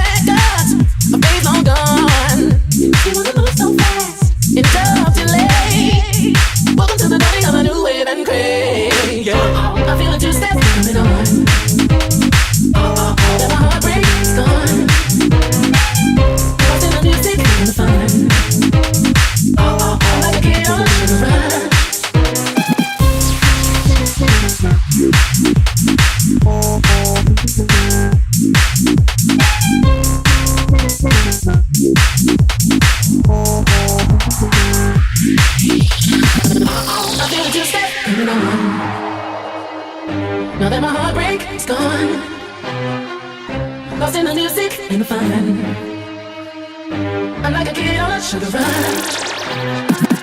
records, a phase long gone. She wanna move so fast, in tough delay. Welcome to the dawning of a new wave and craze. Yeah. I feel a two-step coming on. Then my heartbreak is gone. Lost in the music and the fun. I'm like a kid on a sugar rush. I feel a two-step coming on. Now that my heartbreak is gone, lost in the music and the fun. I'm like a kid on a sugar rush.